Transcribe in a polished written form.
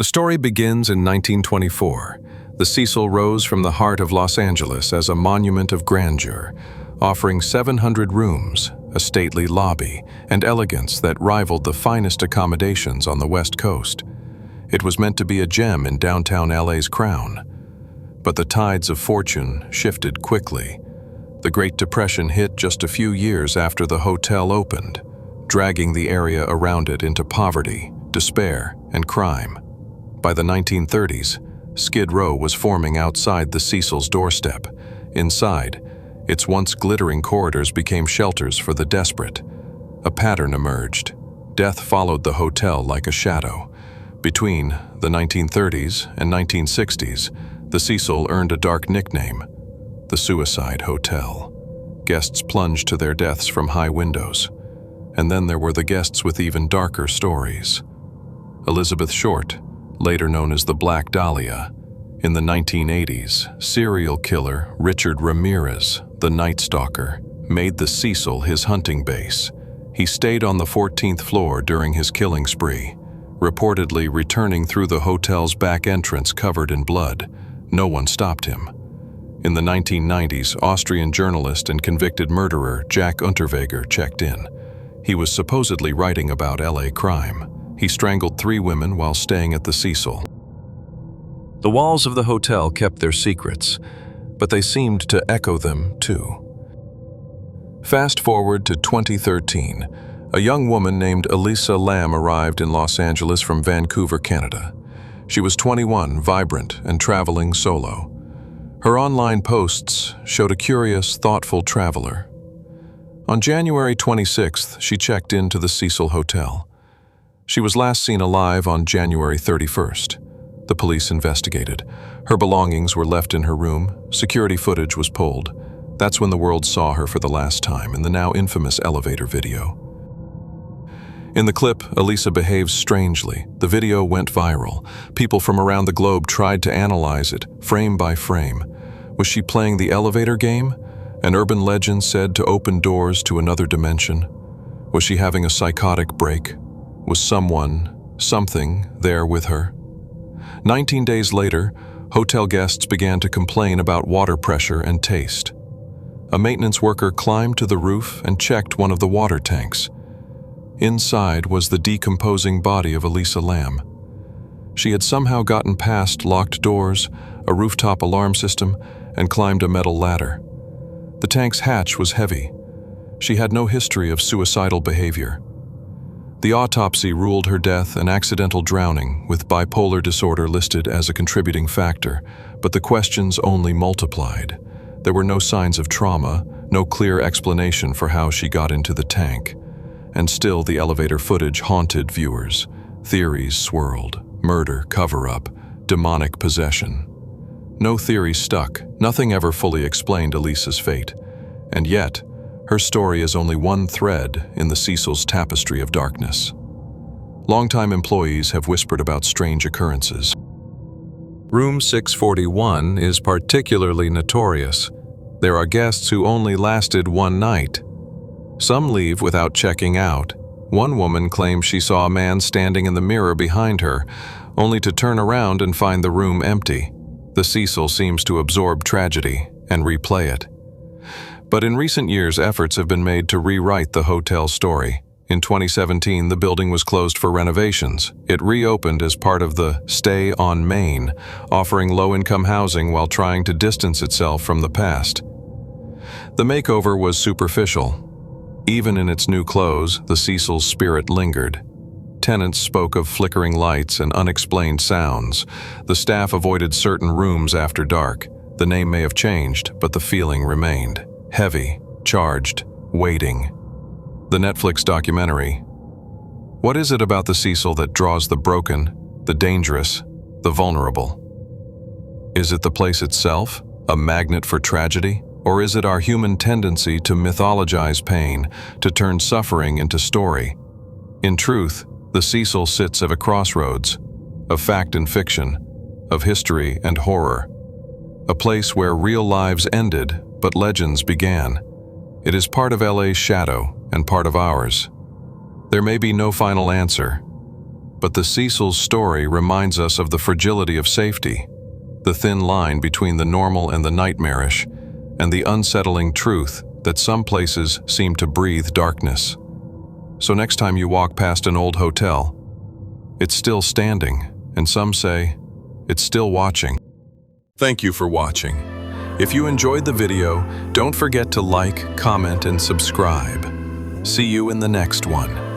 The story begins in 1924. The Cecil rose from the heart of Los Angeles as a monument of grandeur, offering 700 rooms, a stately lobby, and elegance that rivaled the finest accommodations on the West Coast. It was meant to be a gem in downtown LA's crown. But the tides of fortune shifted quickly. The Great Depression hit just a few years after the hotel opened, dragging the area around it into poverty, despair, and crime. By the 1930s, Skid Row was forming outside the Cecil's doorstep. Inside, its once glittering corridors became shelters for the desperate. A pattern emerged. Death followed the hotel like a shadow. Between the 1930s and 1960s, the Cecil earned a dark nickname, the Suicide Hotel. Guests plunged to their deaths from high windows. And then there were the guests with even darker stories. Elizabeth Short, later known as the Black Dahlia. In the 1980s, serial killer Richard Ramirez, the Night Stalker, made the Cecil his hunting base. He stayed on the 14th floor during his killing spree, reportedly returning through the hotel's back entrance covered in blood. No one stopped him. In the 1990s, Austrian journalist and convicted murderer Jack Unterweger checked in. He was supposedly writing about LA crime. He strangled 3 women while staying at the Cecil. The walls of the hotel kept their secrets, but they seemed to echo them too. Fast forward to 2013, a young woman named Elisa Lam arrived in Los Angeles from Vancouver, Canada. She was 21, vibrant, and traveling solo. Her online posts showed a curious, thoughtful traveler. On January 26th, she checked into the Cecil Hotel. She was last seen alive on January 31st. The police investigated. Her belongings were left in her room. Security footage was pulled. That's when the world saw her for the last time in the now infamous elevator video. In the clip, Elisa behaves strangely. The video went viral. People from around the globe tried to analyze it, frame by frame. Was she playing the elevator game? An urban legend said to open doors to another dimension. Was she having a psychotic break? Was something there with her? 19 days later, hotel guests began to complain about water pressure and taste. A maintenance worker climbed to the roof and checked one of the water tanks. Inside was the decomposing body of Elisa Lam. She had somehow gotten past locked doors, a rooftop alarm system, and climbed a metal ladder. The tank's hatch was heavy. She had no history of suicidal behavior. The autopsy ruled her death an accidental drowning, with bipolar disorder listed as a contributing factor, but the questions only multiplied. There were no signs of trauma, no clear explanation for how she got into the tank. And still the elevator footage haunted viewers. Theories swirled: murder, cover-up, demonic possession. No theory stuck. Nothing ever fully explained Elisa's fate. And yet, her story is only one thread in the Cecil's tapestry of darkness. Longtime employees have whispered about strange occurrences. Room 641 is particularly notorious. There are guests who only lasted one night. Some leave without checking out. One woman claims she saw a man standing in the mirror behind her, only to turn around and find the room empty. The Cecil seems to absorb tragedy and replay it. But in recent years, efforts have been made to rewrite the hotel story. In 2017, the building was closed for renovations. It reopened as part of the Stay on Main, offering low-income housing while trying to distance itself from the past. The makeover was superficial. Even in its new clothes, the Cecil's spirit lingered. Tenants spoke of flickering lights and unexplained sounds. The staff avoided certain rooms after dark. The name may have changed, but the feeling remained. Heavy, charged, waiting. The Netflix documentary. What is it about the Cecil that draws the broken, the dangerous, the vulnerable? Is it the place itself, a magnet for tragedy? Or is it our human tendency to mythologize pain, to turn suffering into story? In truth, the Cecil sits at a crossroads, of fact and fiction, of history and horror. A place where real lives ended, but legends began. It is part of LA's shadow and part of ours. There may be no final answer, But the Cecil's story reminds us of the fragility of safety, the thin line between the normal and the nightmarish, and the unsettling truth that some places seem to breathe darkness. So next time you walk past an old hotel, it's still standing, and some say it's still watching. Thank you for watching. If you enjoyed the video, don't forget to like, comment, and subscribe. See you in the next one.